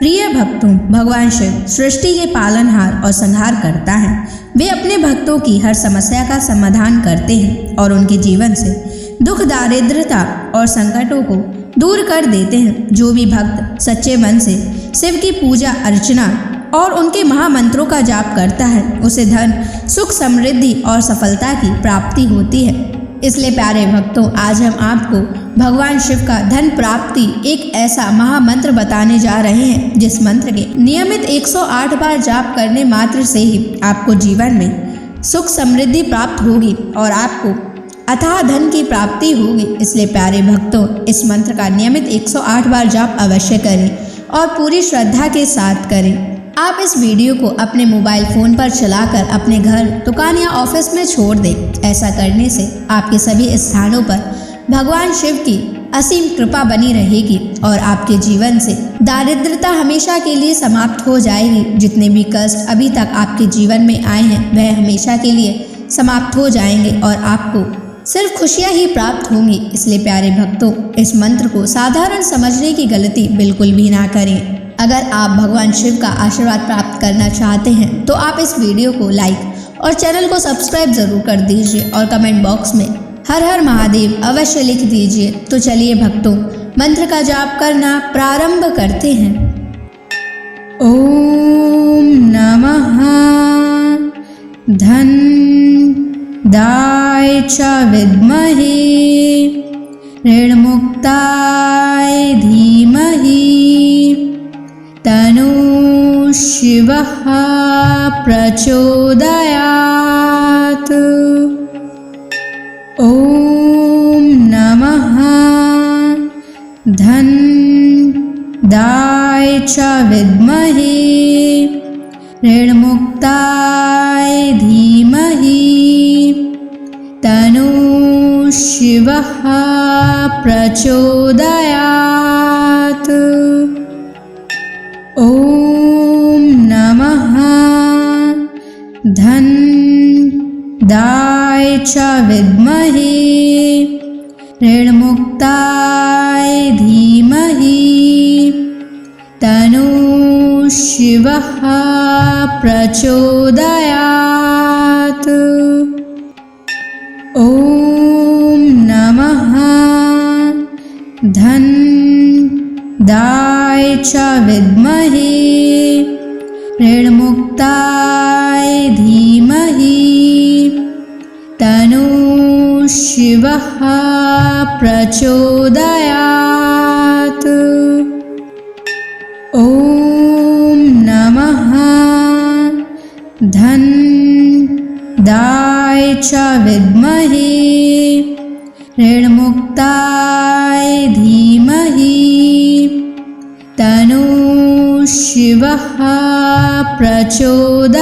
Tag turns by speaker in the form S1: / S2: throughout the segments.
S1: प्रिय भक्तों, भगवान शिव सृष्टि के पालनहार और संहार करता है। वे अपने भक्तों की हर समस्या का समाधान करते हैं और उनके जीवन से दुख, दारिद्रता और संकटों को दूर कर देते हैं। जो भी भक्त सच्चे मन से शिव की पूजा अर्चना और उनके महामंत्रों का जाप करता है, उसे धन, सुख, समृद्धि और सफलता की प्राप्ति होती है। इसलिए प्यारे भक्तों, आज हम आपको भगवान शिव का धन प्राप्ति एक ऐसा महामंत्र बताने जा रहे हैं, जिस मंत्र के नियमित 108 बार जाप करने मात्र से ही आपको जीवन में सुख समृद्धि प्राप्त होगी और आपको अथाह धन की प्राप्ति होगी। इसलिए प्यारे भक्तों, इस मंत्र का नियमित 108 बार जाप अवश्य करें और पूरी श्रद्धा के साथ करें। आप इस वीडियो को अपने मोबाइल फ़ोन पर चलाकर अपने घर, दुकान या ऑफिस में छोड़ दें। ऐसा करने से आपके सभी स्थानों पर भगवान शिव की असीम कृपा बनी रहेगी और आपके जीवन से दारिद्रता हमेशा के लिए समाप्त हो जाएगी। जितने भी कष्ट अभी तक आपके जीवन में आए हैं, वह हमेशा के लिए समाप्त हो जाएंगे और आपको सिर्फ खुशियाँ ही प्राप्त होंगी। इसलिए प्यारे भक्तों, इस मंत्र को साधारण समझने की गलती बिल्कुल भी ना करें। अगर आप भगवान शिव का आशीर्वाद प्राप्त करना चाहते हैं तो आप इस वीडियो को लाइक और चैनल को सब्सक्राइब जरूर कर दीजिए और कमेंट बॉक्स में हर हर महादेव अवश्य लिख दीजिए। तो चलिए भक्तों, मंत्र का जाप करना प्रारंभ करते हैं। ओम नमः धन दाय च विद्महे ऋणमुक्ताय धीमहि तनु शिवः प्रचोदयात्। ओम नमः धन दाय च विद्महे ऋणमुक्ताय धीमहि तनु शिवः प्रचोदयात्। ओम नमः धन दाय च विद्महे ऋणमुक्ताय धीमहि तनु शिवः प्रचोदयात्। ओम नमः धन दाय च विद्महे ऋणमुक्ताय धीमहि तनु शिवः प्रचोदयात्। ओम नमः धन दाय च विद्महे ऋणमुक्ताय धीमहि तनु शिवः प्रचोदयात्।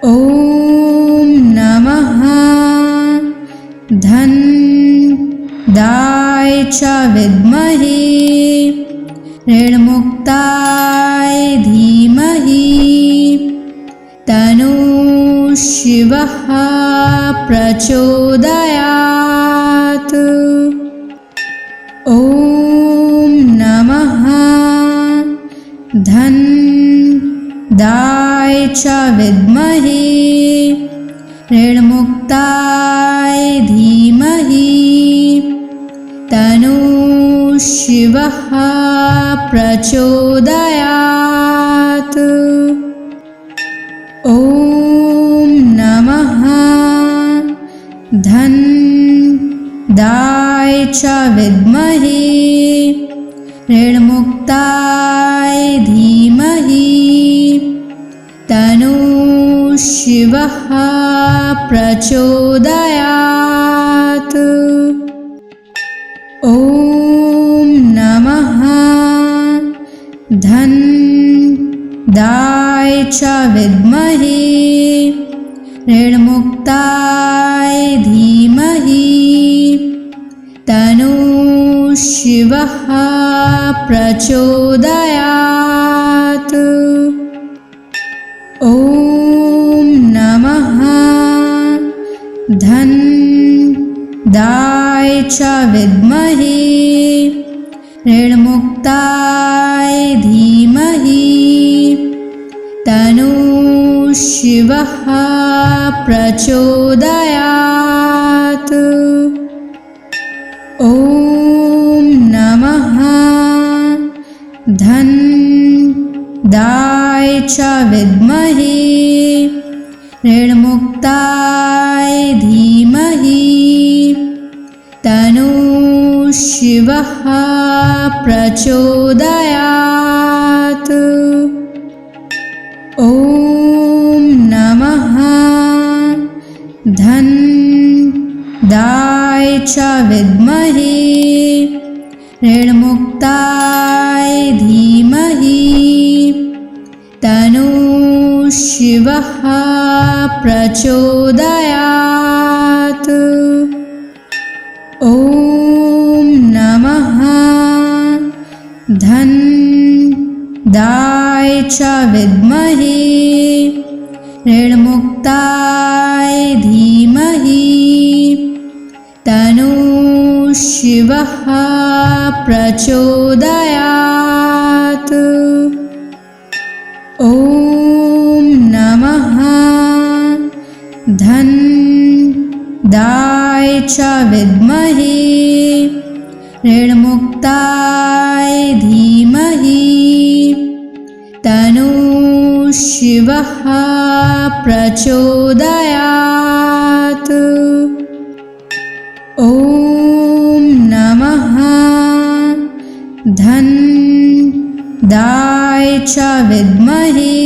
S1: ओम नमः धन दाय च विद्महे ऋणमुक्ताय धीमहि तनु शिवः प्रचोदयात्। ओम नमः धन दाय च विद्महे ऋणमुक्ताय धीमहि तनु शिवः प्रचोदयात्। ओम नमः धन दाय च विद्महे ऋणमुक्ताय धीमहि तनु शिवः प्रचोदयात्। ओम नमः धन दाय च विद्महे ऋणमुक्ताय धीमहि तनु शिवः प्रचोदयात्। ओम नमः धन दाय च विद्महे ऋणमुक्ताय धीमहि तन्नः शिवः प्रचोदयात्। ॐ नमः धन्दाय च विद्महे ऋणमुक्ताय धीमहि तन्नः शिवः प्रचोदयात्। ॐ नमः धन्दाय च विद्महे ऋणमुक्ताय धीमहि तन्नः शिवः प्रचोदयात्। ॐ नमः धन्दाय च विद्महे ऋणमुक्ताय धीमहि तन्नः शिवः प्रचोदयात्। ॐ नमः धन्दाय च विद्महे ऋणमुक्ताय धीमहि तन्नः शिवः प्रचोदयात्। ॐ नमः धन्दाय च विद्महे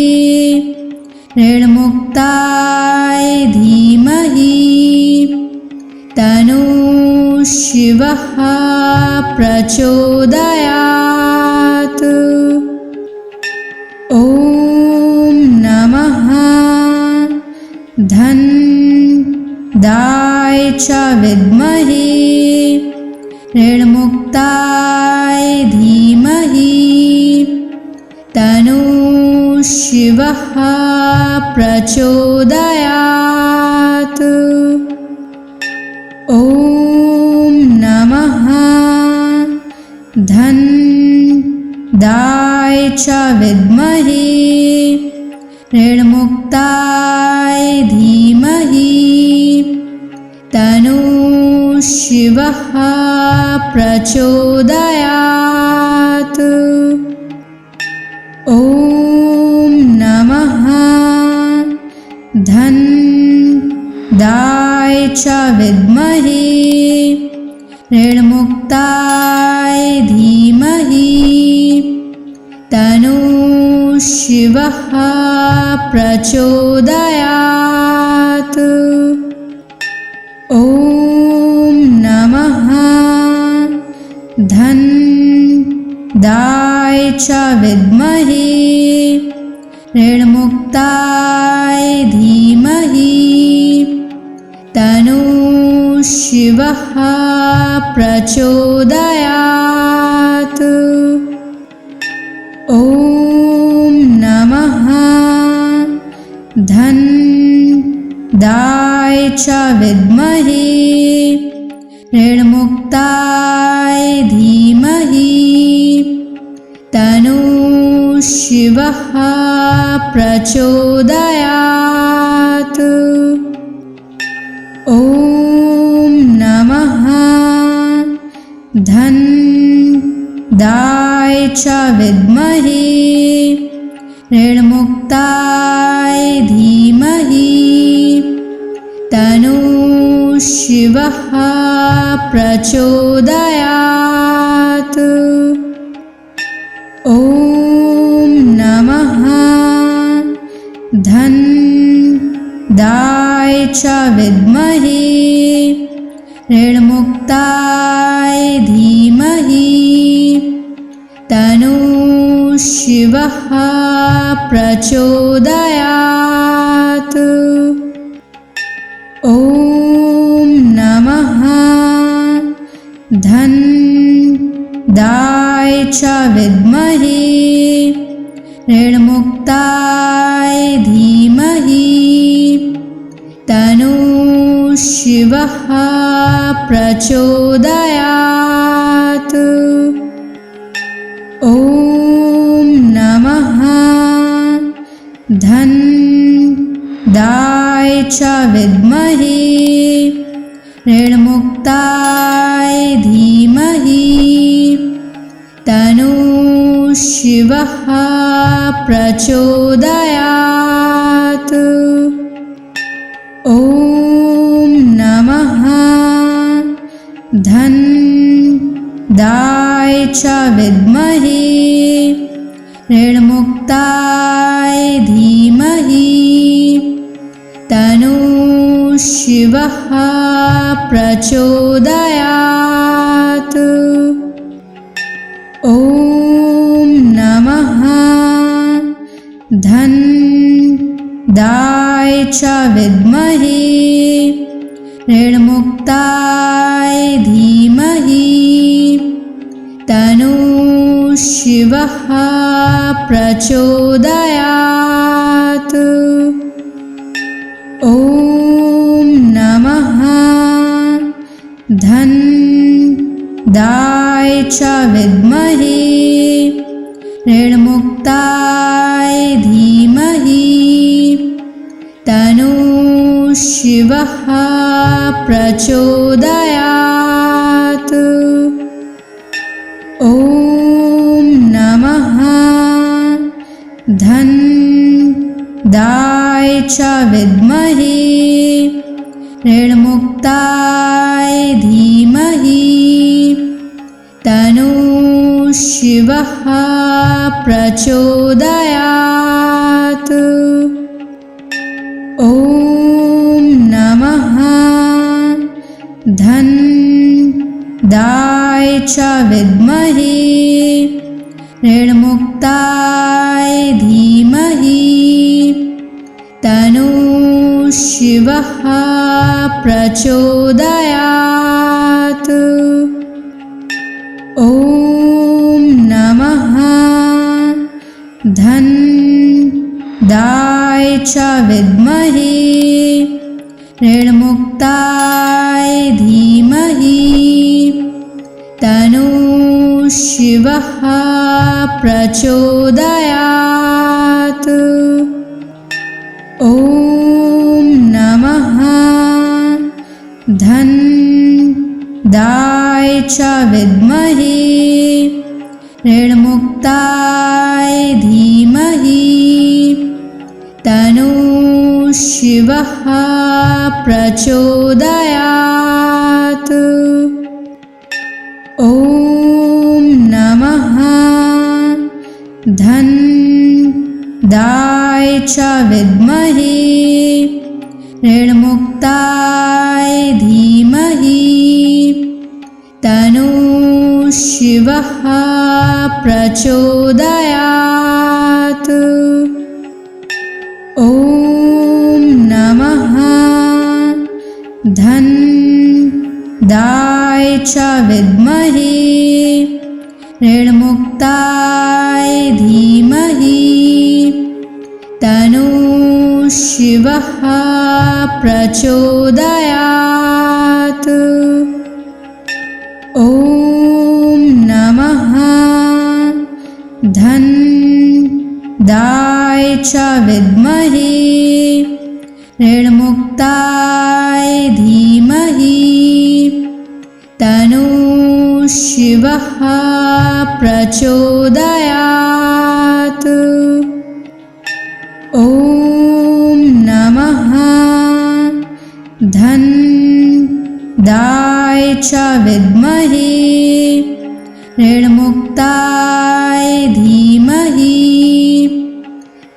S1: ऋणमुक्ताय धीमहि तन्नः शिवः प्रचोदयात्। ॐ नमः धन्दाय च विद्महे ऋणमुक्ताय धीमहि तन्नः शिवः प्रचोदयात्। ॐ नमः धन्दाय च विद्महे ऋणमुक्ताय धीमहि तन्नः शिवः प्रचोदयात्। ॐ नमः धन्दाय च विद्महे ऋणमुक्ताय धीमहि तन्नः शिवः प्रचोदयात्। ॐ नमः धन्दाय च विद्महे ऋणमुक्ताय धीमहि तन्नः शिवः प्रचोदयात्। ॐ नमः धन्दाय च विद्महे ऋणमुक्ताय धीमहि तन्नः शिवः प्रचोदयात्। ॐ नमः धन्दाय च विद्महे ऋणमुक्ताय धीमहि तन्नः शिवः प्रचोदयात्। ॐ नमः धन्दाय च विद्महे ऋणमुक्ताय धीमहि तन्नः शिवः प्रचोदयात्। ॐ नमः धन्दाय च विद्महे ऋणमुक्ताय धीमहि तन्नः शिवः प्रचोदयात्। च विद्महे ऋणमुक्ताय धीमहि तन्नः शिवः प्रचोदयात्। ॐ नमः धनदाय च विद्महे ऋणमुक्ताय धीमहि तन्नः शिवः प्रचोदयात्। ॐ नमः धनदाय च विद्महे ऋणमुक्ताय धीमहि तन्नः शिवः प्रचोदयात्। ॐ नमः धनदाय च विद्महे ऋणमुक्ताय धीमहि तन्नः शिवः प्रचोदयात्। ॐ नमः धनदाय च विद्महे ऋणमुक्ताय धीमहि तन्नः शिवः प्रचोदयात्। ॐ नमः धनदाय च विद्महे ऋणमुक्ताय धीमहि तन्नः शिवः प्रचोदयात्। ॐ नमः धनदाय च विद्महे ऋणमुक्ताय धीमहि तन्नः शिवः प्रचोदयात्। ॐ नमः धनदाय च विद्महे ऋणमुक्ताय धीमहि तन्नः शिवः प्रचोदयात्। ॐ नमः धनदाय च विद्महे ऋणमुक्ताय धीमहि तन्नः शिवः प्रचोदयात्। ॐ नमः धनदाय च विद्महे ऋणमुक्ताय धीमहि तन्नः शिवः प्रचोदयात्। ॐ नमः धनदाय च विद्महे ऋणमुक्ताय धीमहि तन्नः शिवः प्रचोदयात्। ॐ नमः धनदाय च विद्महे ऋणमुक्ताय धीमहि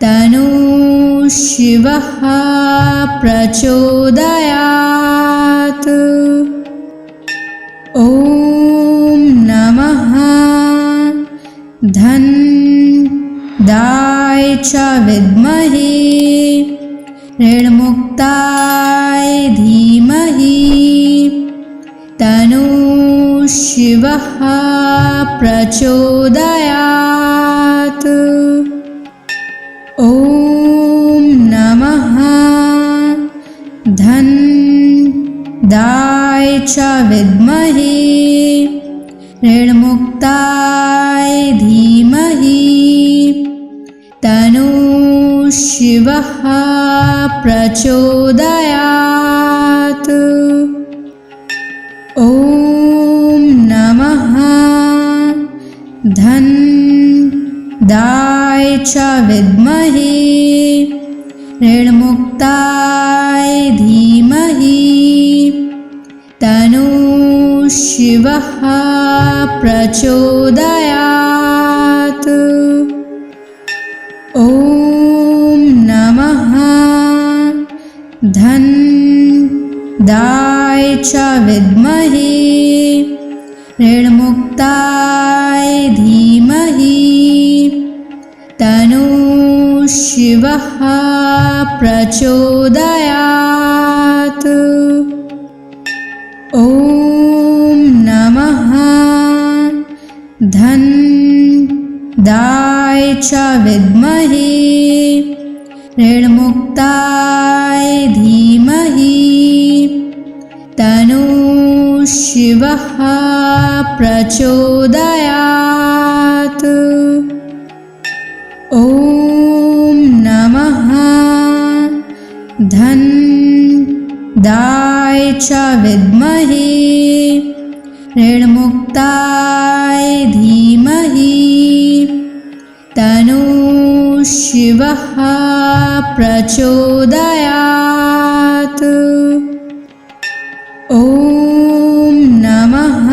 S1: तन्नः शिवः प्रचोदयात्। ॐ नमः धनदाय च विद्महे ऋणमुक्ताय धीमहि तन्नः शिवः प्रचोदयात्। ॐ नमः धनदाय च विद्महे ऋणमुक्ताय धीमहि तन्नः शिवः प्रचोदयात्। ॐ नमः धन्दाय च विद्महे ऋणमुक्ताय धीमहि तन्नो शिवः प्रचोदयात्। ॐ नमः धन्दाय च विद्महे ऋणमुक्ताय धीमहि तन्नो शिवः प्रचोदयात्। ॐ नमः धन्दाय च विद्महे ऋणमुक्ताय धीमहि तन्नो शिवः प्रचोदयात्। ॐ नमः धन्दाय च विद्महे ऋणमुक्ताय धीमहि तन्नो शिवः प्रचोदयात्। ॐ नमः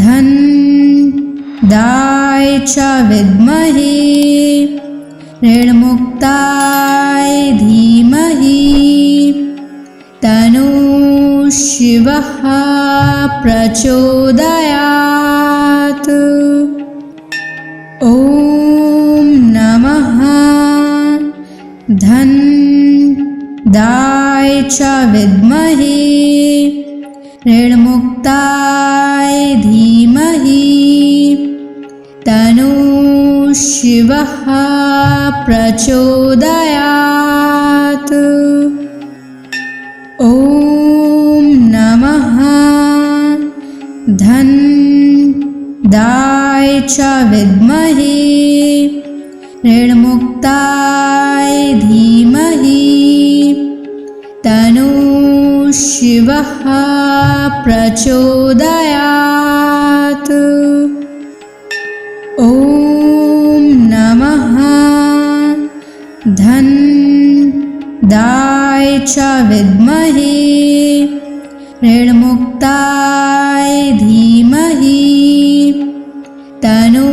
S1: धन्दाय च विद्महे ऋणमुक्ताय धीमहि तन्नो शिवः प्रचोदयात्। ॐ नमः धन्दाय च विद्महे ऋणमुक्ताय धीमहि तन्नो शिवः प्रचोदयात्। ॐ नमः धन्दाय च विद्महे ऋणमुक्ताय धीमहि तन्नो शिवः प्रचोदयात्। ॐ नमः धन्दाय च विद्महे ऋणमुक्ताय धीमहि तन्नो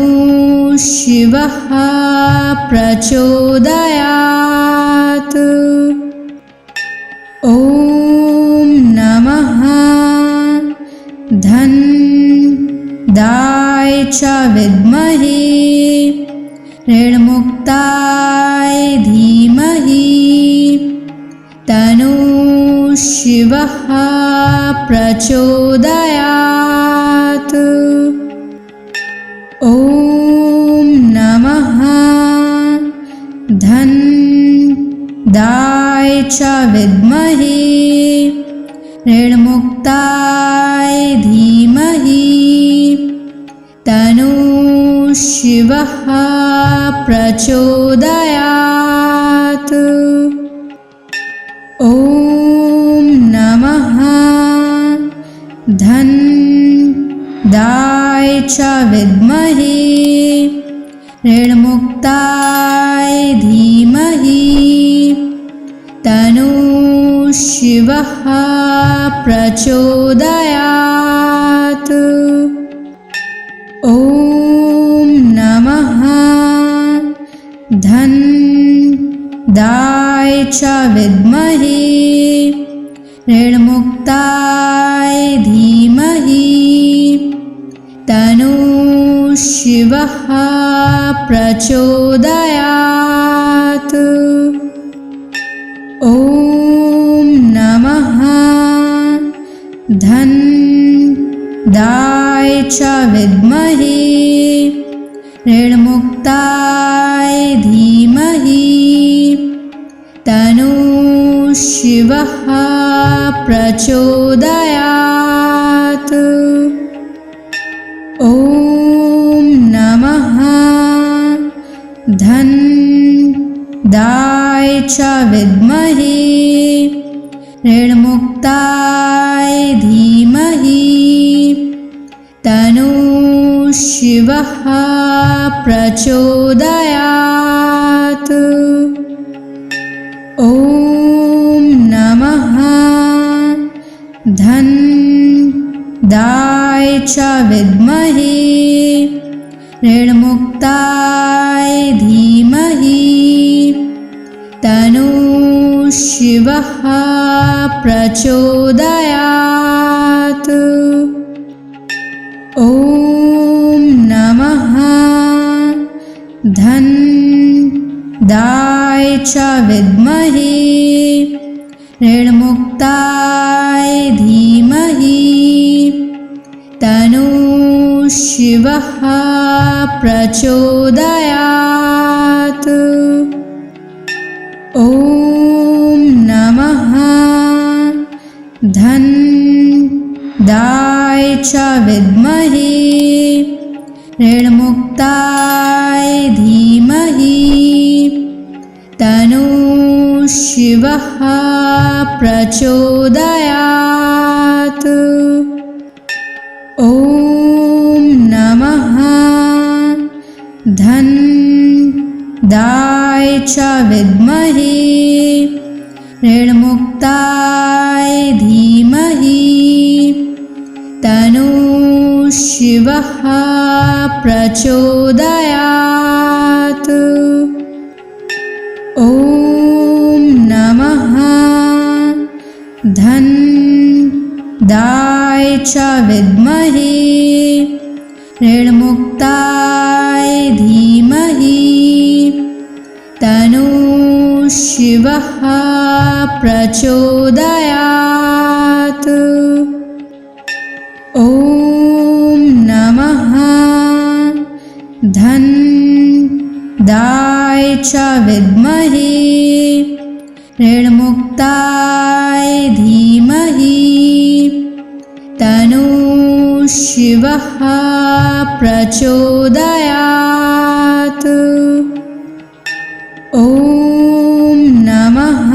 S1: शिवः प्रचोदयात्। ॐ नमः धन्दाय च विद्महे ऋणमुक्ताय धीमहि तन्नो शिवः प्रचोदयात्। ॐ नमः धन्दाय च विद्महे ऋणमुक्ताय धीमहि तन्नो शिवः प्रचोदयात्। ॐ नमः धन्दाय च विद्महे ऋणमुक्ताय धीमहि तन्नो शिवः प्रचोदयात्। ॐ नमः धन्दाय च विद्महे ऋणमुक्ताय धीमहि तन्नो शिवः प्रचोदयात्। ॐ नमः धन्दाय च विद्महे ऋणमुक्ताय धीमहि तन्नो शिवः प्रचोदयात्। ॐ नमः च विद्महे ऋणमुक्ताय धीमहि तन्नः शिवः प्रचोदयात्। ॐ नमः धनदाय च विद्महे ऋणमुक्ताय धीमहि तन्नः शिवः प्रचोदयात्। ॐ नमः धनदाय च विद्महे ऋणमुक्ताय धीमहि तन्नः शिवः प्रचोदयात्। ॐ नमः धनदाय च विद्महे ऋणमुक्ताय धीमहि तन्नः शिवः प्रचोदयात्। ॐ नमः धनदाय च विद्महे ऋणमुक्ताय धीमहि तन्नः शिवः प्रचोदयात्। ॐ नमः धनदाय च विद्महे ऋणमुक्ताय धीमहि तन्नः शिवः प्रचोदयात्। ॐ नमः धनदाय च विद्महे ऋणमुक्ताय धीमहि तन्नः शिवः प्रचोदयात्। ॐ नमः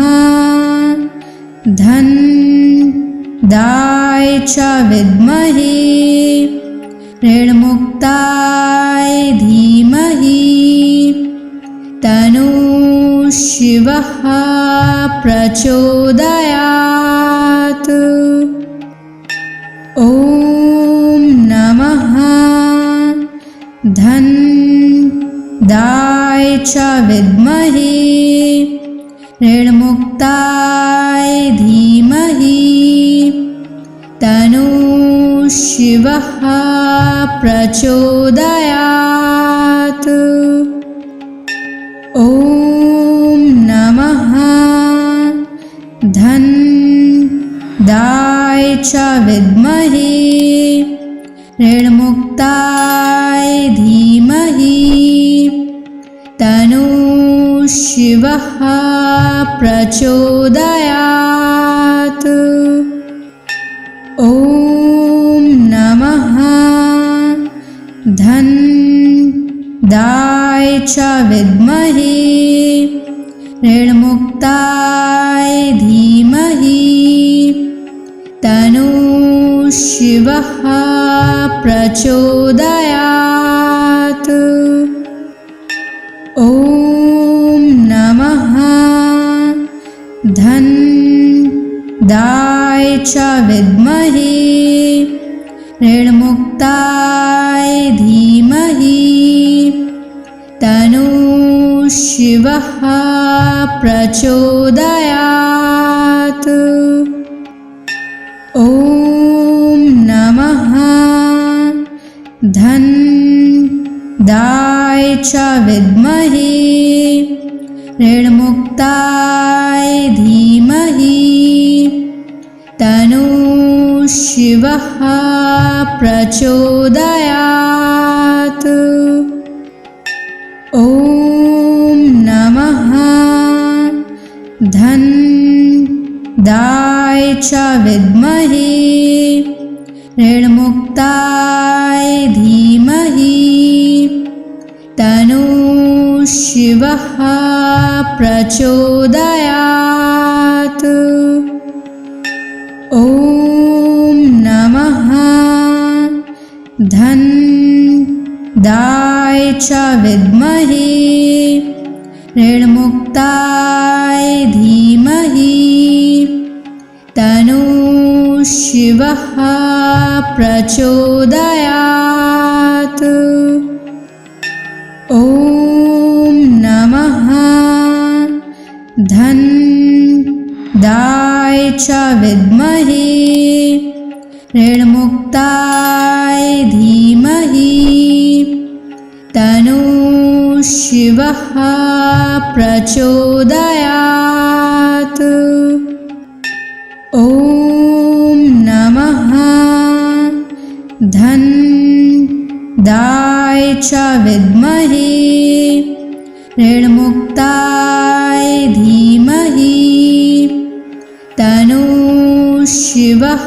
S1: धनदाय च विद्महे ऋणमुक्ताय धीमहि तन्नः शिवः प्रचोदयात्। ॐ नमः धनदाय च विद्महे ऋणमुक्ताय धीमहि तन्नः शिवः प्रचोदयात्। ॐ नमः धनदाय च विद्महे ऋणमुक्ताय धीमहि तन्नः शिवः प्रचोदयात्। ॐ नमः धनदाय च विद्महे ऋणमुक्ताय धीमहि तन्नः शिवः प्रचोदयात्। ॐ नमः धनदाय च विद्महे ऋणमुक्ताय धीमहि तन्नः शिवः प्रचोदयात्। ॐ नमः धनदाय च विद्महे ऋणमुक्ताय धीमहि तन्नः शिवः प्रचोदयात्। ॐ नमः धनदाय च विद्महे ऋणमुक्ताय धीमहि तन्नः शिवः शिवः प्रचोदयात्। ॐ नमः धन्दाय च विद्महे ऋणमुक्ताय धीमहि तन्नो शिवः प्रचोदयात्। ॐ नमः धन्दाय च विद्महे ऋणमुक्ताय धीमहि तन्नो शिवः प्रचोदयात्। ॐ नमः धन्दाय च विद्महे ऋणमुक्ताय धीमहि तन्नो शिवः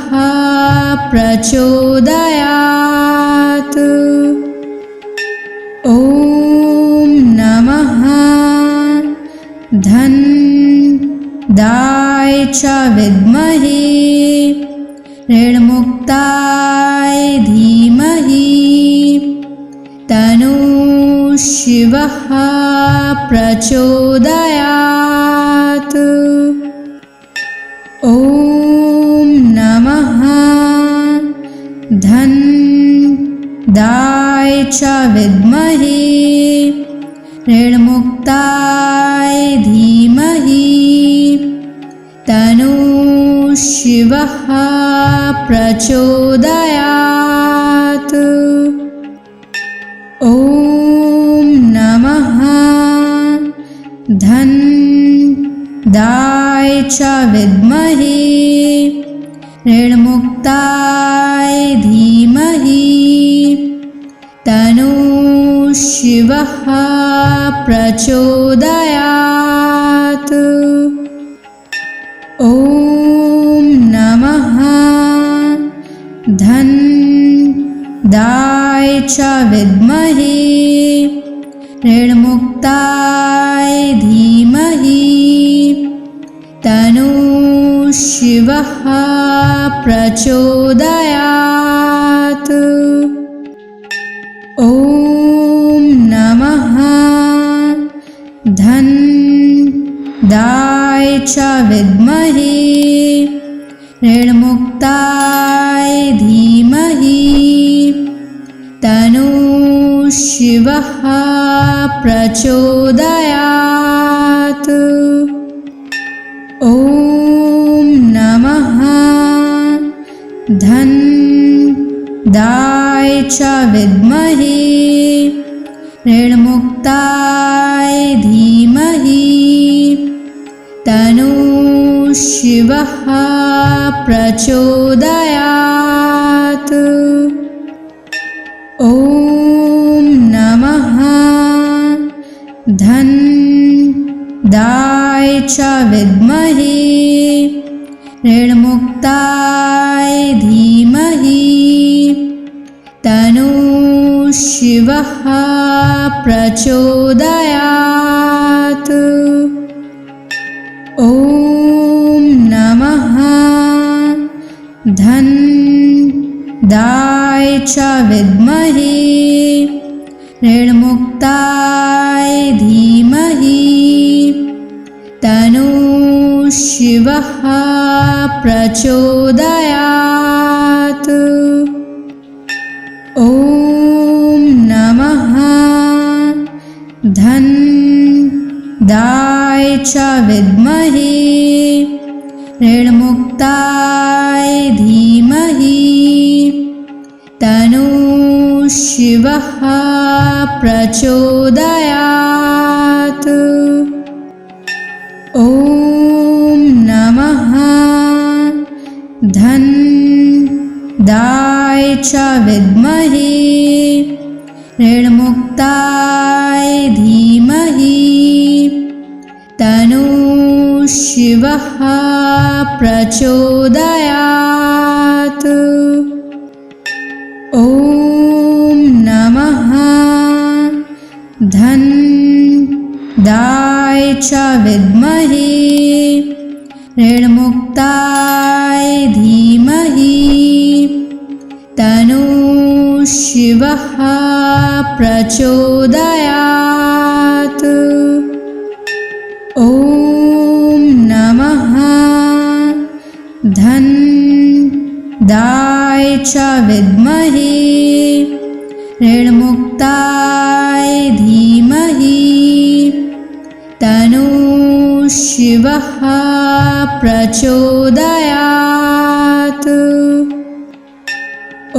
S1: प्रचोदयात्। ॐ नमः धन्दाय च विद्महे ऋणमुक्ताय धीमहि तन्नो शिवः प्रचोदयात्। ॐ नमः धन्दाय च विद्महे ऋणमुक्ताय धीमहि तन्नो शिवः प्रचोदयात्। ॐ नमः धन्दाय च विद्महे ऋणमुक्ताय धीमहि तन्नो शिवः प्रचोदयात्। ॐ नमः धन्दाय च विद्महे ऋणमुक्ताय धीमहि तन्नो शिवः प्रचोदयात्। ॐ नमः धन्दाय च विद्महे ऋणमुक्ताय धीमहि तन्नो शिवः प्रचोदयात्। ॐ नमः धन्दाय च विद्महे ऋणमुक्ताय धीमहि तन्नो शिवः प्रचोदयात्। ॐ नमः धन्दाय च विद्महे ऋणमुक्ताय धीमहि तन्नो शिवः प्रचोदयात्। ॐ नमः धन्दाय च विद्महे ऋणमुक्ताय धीमहि तन्नो शिवः प्रचोदयात्। ॐ नमः धन्दाय च विद्महे ऋणमुक्ताय धीमहि तन्नो शिवः प्रचोदयात्। ॐ नमः धन्दाय च विद्महे ऋणमुक्ताय धीमहि तन्नो शिवः प्रचोदयात्। ॐ नमः धन्दाय च विद्महे ऋणमुक्ताय धीमहि तन्नो शिवः प्रचोदयात्। ॐ नमः धनदाय च विद्महे ऋणमुक्ताय धीमहि तन्नो शिवः प्रचोदयात्।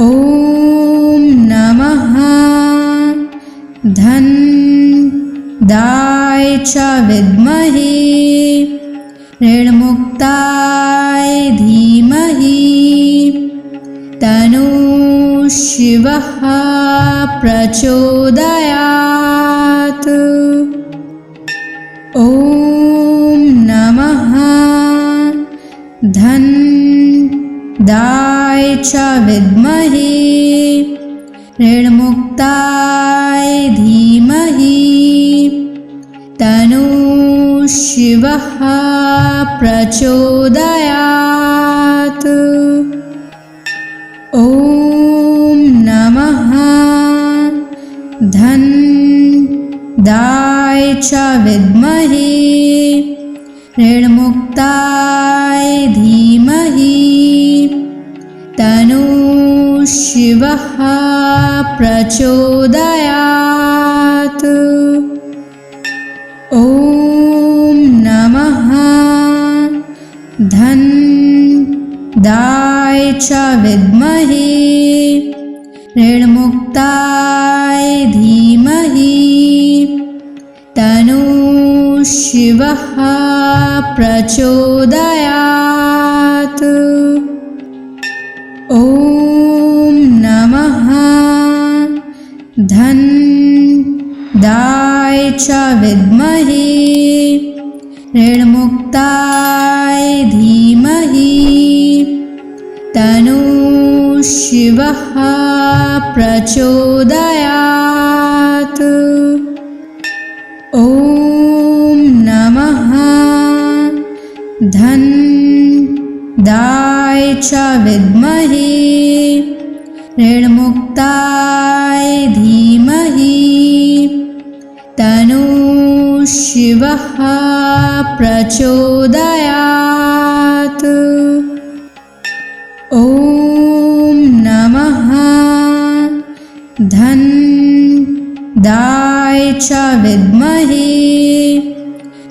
S1: ॐ नमः धनदाय च विद्महे ऋणमुक्ताय धीमहि तन्नो शिवः प्रचोदयात्। ॐ नमः धनदाय च विद्महे ऋणमुक्ताय धीमहि तन्नो शिवः प्रचोदयात्। ॐ नमः धनदाय च विद्महे ऋणमुक्ताय धीमहि तन्नो शिवः प्रचोदयात्। ॐ नमः धनदाय च विद्महे ऋणमुक्ताय धीमहि तन्नो शिवः प्रचोदयात्। ॐ नमः धनदाय च विद्महे ऋणमुक्ताय धीमहि तन्नो शिवः प्रचोदयात्। ॐ नमः धनदाय च विद्महे ऋणमुक्ताय धीमहि तन्नो शिवः प्रचोदयात्। ॐ नमः धनदाय च विद्महे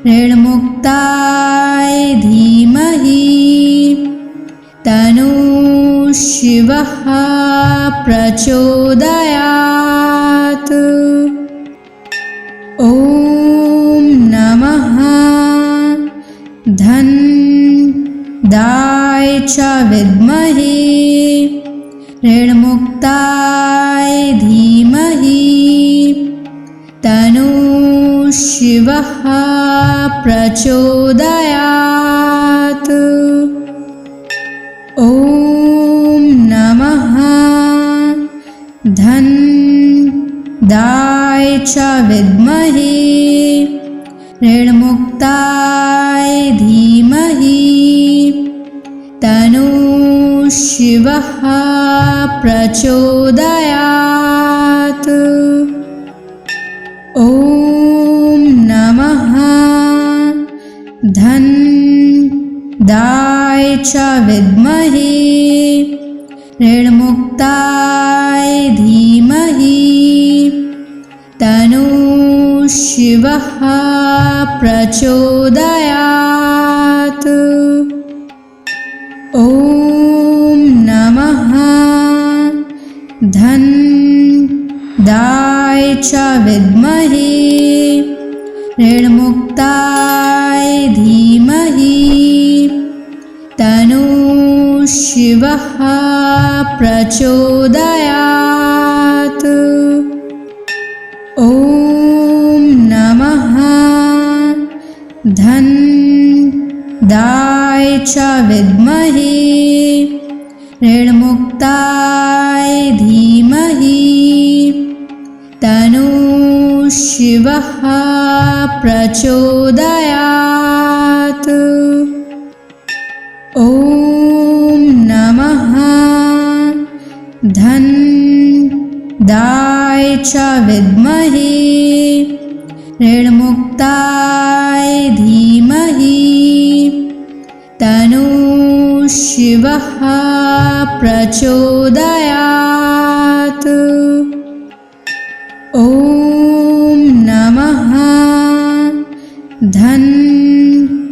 S1: ऋणमुक्ताय धीमहि तन्नो शिवः प्रचोदयात्। ॐ नमः धनदाय च विद्महे ऋणमुक्ताय धीमहि तन्नो शिवः प्रचोदयात्। ॐ नमः धनदाय च विद्महे ऋणमुक्ताय धीमहि तन्नो शिवः प्रचोदयात्। ॐ नमः धनदाय च विद्महे ऋणमुक्ताय धीमहि तन्नो शिवः प्रचोदयात्। ॐ नमः धनदाय च विद्महे ऋणमुक्ताय धीमहि तन्नो शिवः प्रचोदयात्। ॐ नमः धनदाय च विद्महे ऋणमुक्ताय धीमहि तन्नो शिवः प्रचोदयात्। ॐ नमः धन्दाय च विद्महे ऋणमुक्ताय धीमहि तन्नो शिवः प्रचोदयात्। ॐ नमः धन्दाय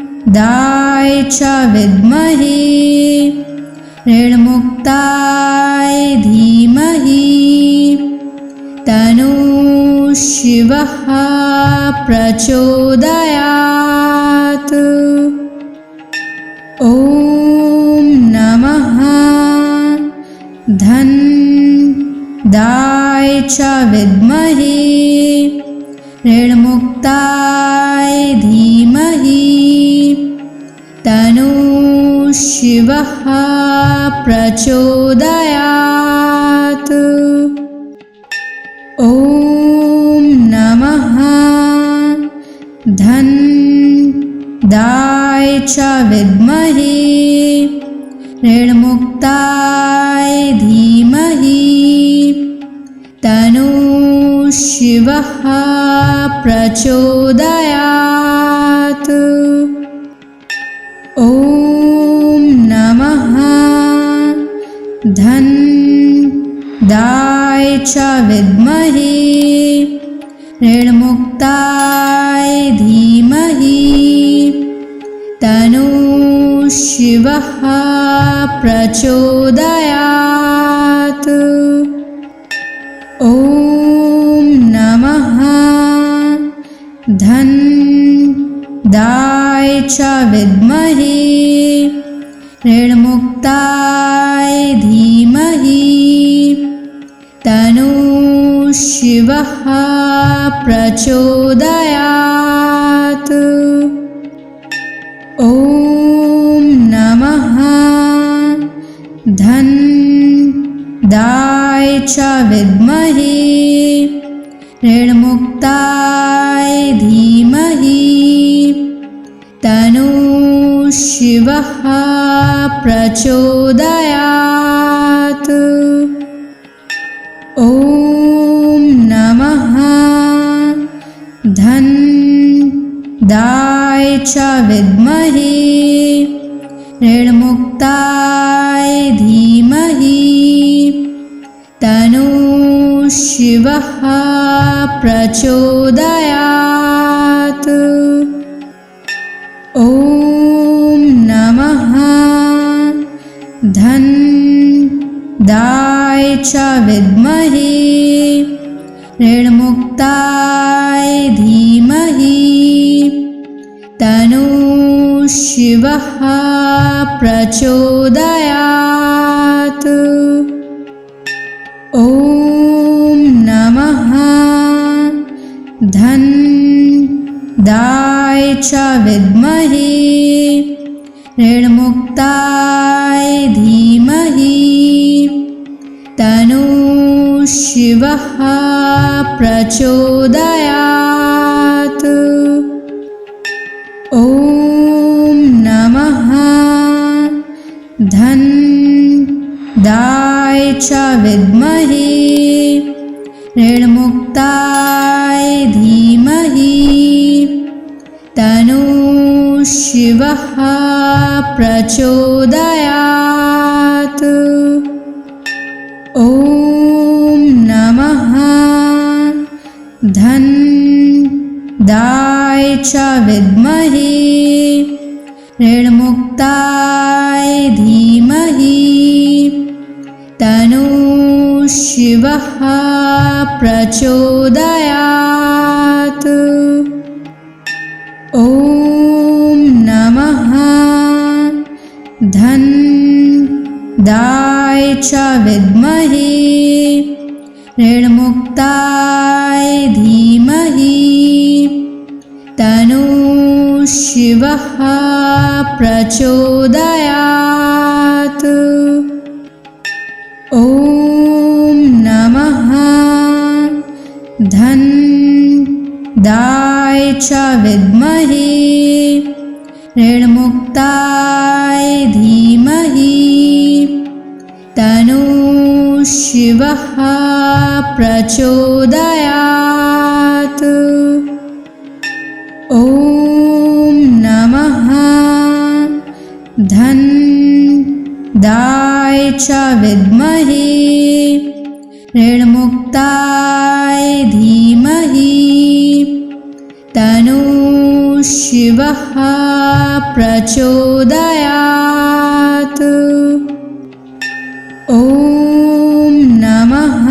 S1: च विद्महे ऋणमुक्ताय धीमहि तन्नो शिवः प्रचोदयात्। ॐ नमः धन्दाय च विद्महे ऋणमुक्ताय धीमहि तन्नो शिवः प्रचोदयात्। ॐ नमः धन्दाय च विद्महे ऋणमुक्ताय धीमहि तन्नो शिवः प्रचोदयात्। ॐ नमः धन्दाय च विद्महे ऋणमुक्ताय धीमहि तन्नो शिवः प्रचोदयात्। ॐ नमः धन्दाय च विद्महे ऋणमुक्ताय धीमहि तन्नो शिवः प्रचोदयात्। ॐ नमः धन्दाय च विद्महे ऋणमुक्ताय धीमहि तन्नो शिवः प्रचोदयात्। ॐ नमः धन्दाय च विद्महे ऋणमुक्ताय धीमहि तन्नो शिवः प्रचोदयात्। ॐ नमः धन्दाय च विद्महे ऋणमुक्ताय धीमहि तन्नो शिवः प्रचोदयात्। ॐ नमः धन्दाय च विद्महे ऋणमुक्ताय धीमहि तन्नो शिवः प्रचोदयात्। ॐ नमः धन्दाय च विद्महे ऋणमुक्ताय धीमहि तन्नो शिवः प्रचोदयात्। ॐ नमः धन्दाय च विद्महे ऋणमुक्ताय धीमहि तन्नो शिवः प्रचोदयात्। ॐ नमः धन्दाय च विद्महे ऋणमुक्ताय धीमहि तन्नो शिवः प्रचोदयात्। ॐ नमः च विद्महे ऋणमुक्ताय धीमहि तन्नो शिवः प्रचोदयात्। ॐ नमः धन्दाय च विद्महे ऋणमुक्ताय धीमहि तन्नो शिवः प्रचोदयात्। ॐ नमः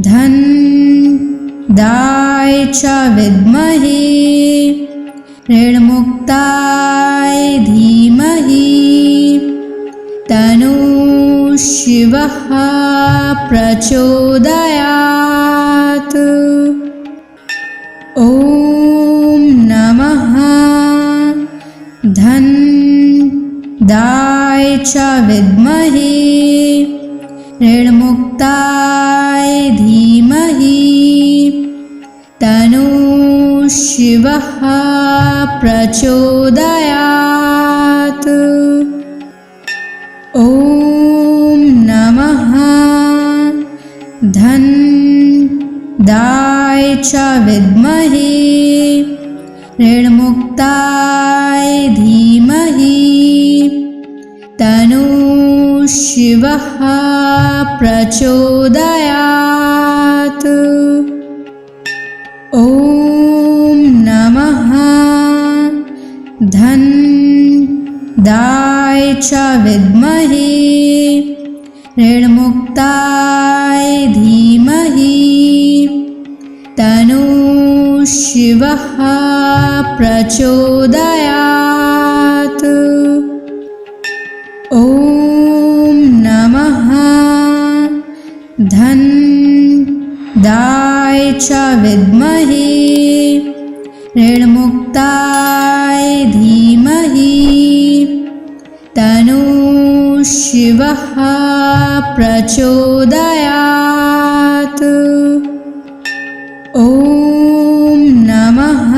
S1: धन्दाय च विद्महे ऋणमुक्ताय धीमहि तन्नो शिवः प्रचोदयात्। ॐ नमः धन्दाय च विद्महे ऋणमुक्ताय धीमहि तन्नो शिवः प्रचोदयात्। ॐ नमः धन्दाय च विद्महे ऋणमुक्ताय धीमहि तन्नो शिवः प्रचोदयात्। ॐ नमः धन्दाय च विद्महे ऋणमुक्ताय धीमहि तन्नो शिवः प्रचोदयात्। ॐ नमः धन्दाय च विद्महे ऋणमुक्ताय धीमहि तन्नो शिवः प्रचोदयात्। ॐ नमः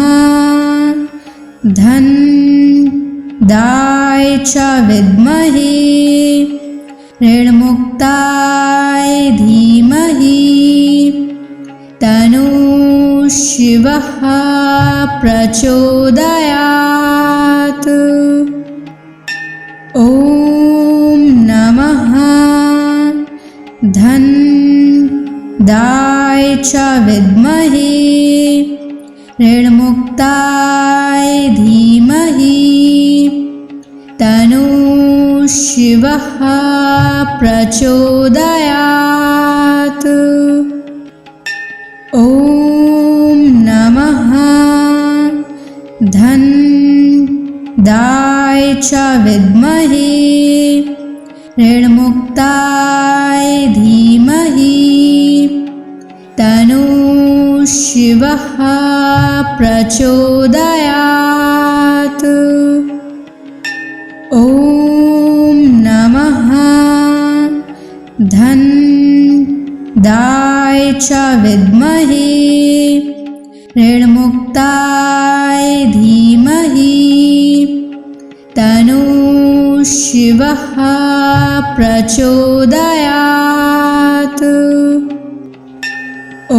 S1: धन्दाय च विद्महे ऋणमुक्ताय धीमहि तन्नो शिवः प्रचोदयात्। ॐ नमः धन्दाय च विद्महे ऋणमुक्ताय धीमहि तन्नो शिवः प्रचोदयात्। ॐ नमः धन्दाय च विद्महे ऋणमुक्ताय धीमहि तन्नो शिवः प्रचोदयात्। ॐ नमः धन्दाय च विद्महे ऋणमुक्ताय धीमहि तन्नो शिवः प्रचोदयात्। ॐ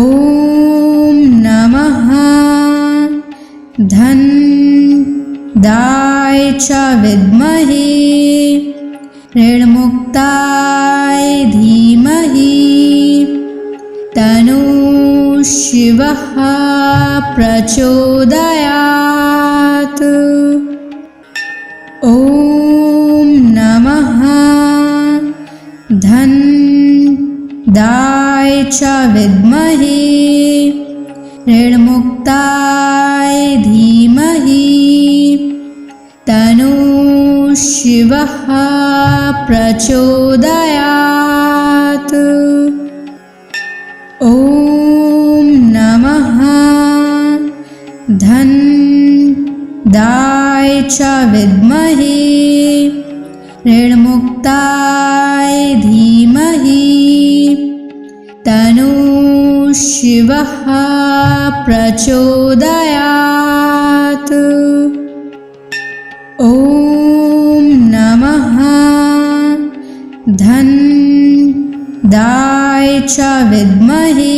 S1: नमः धन्दाय च विद्महे ऋणमुक्ताय धीमहि तन्नो शिवः प्रचोदयात्। ॐ नमः धन्दाय च विद्महे ऋणमुक्ताय धीमहि तन्नो शिवः प्रचोदयात्। ॐ नमः धन्दाय च विद्महे ऋणमुक्ताय धीमहि तन्नो शिवः प्रचोदयात्। ॐ नमः धन्दाय च विद्महे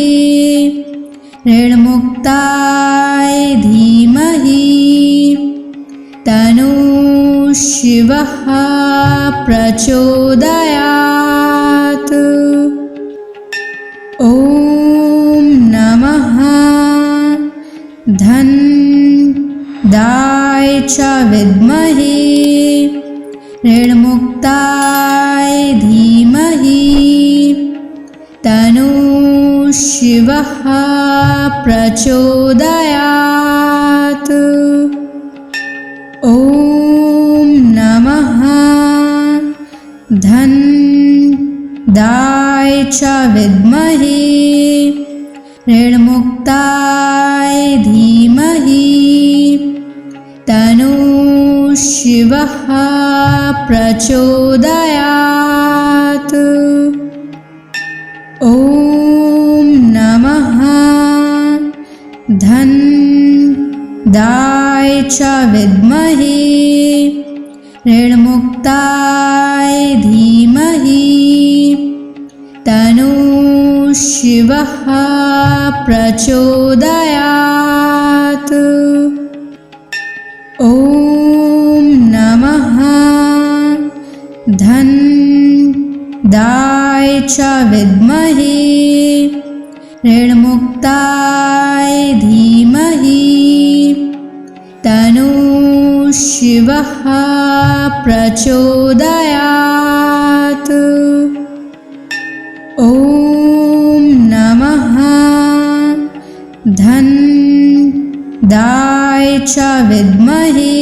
S1: ऋणमुक्ताय धीमहि तन्नो शिवः प्रचोदयात्। ॐ नमः धन्दाय च विद्महे ऋणमुक्ताय धीमहि तन्नो शिवः प्रचोदयात्। ॐ नमः धन्दाय च विद्महे ऋणमुक्ताय धीमहि तन्नो शिवः प्रचोदयात्। ॐ नमः धन्दाय च विद्महे ऋणमुक्ताय धीमहि तन्नो शिवः प्रचोदयात्। ॐ नमः धन्दाय च विद्महे ऋणमुक्ताय धीमहि तन्नो शिवः प्रचोदयात्। ॐ नमः धन्दाय च विद्महे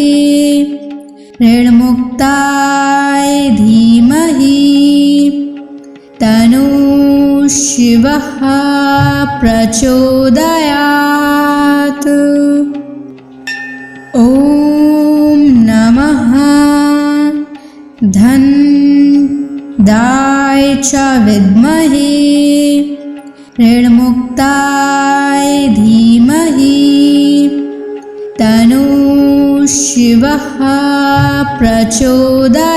S1: ऋणमुक्ताय धीमहि तन्नो शिवः प्रचोदयात्। ॐ नमः धन्दाय च विद्महे ऋणमुक्ताय धीमहि तन्नो शिवः प्रचोदयात्।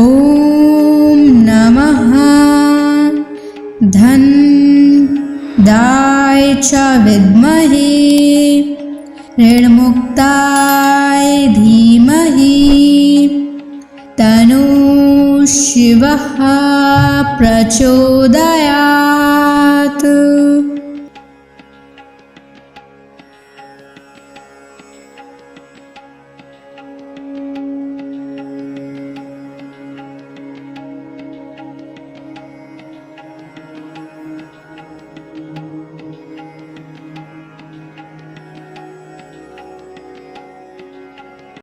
S1: ॐ नमः धन्दाय च विद्महे ऋणमुक्ताय धीमहि तन्नो शिवः प्रचोदयात्।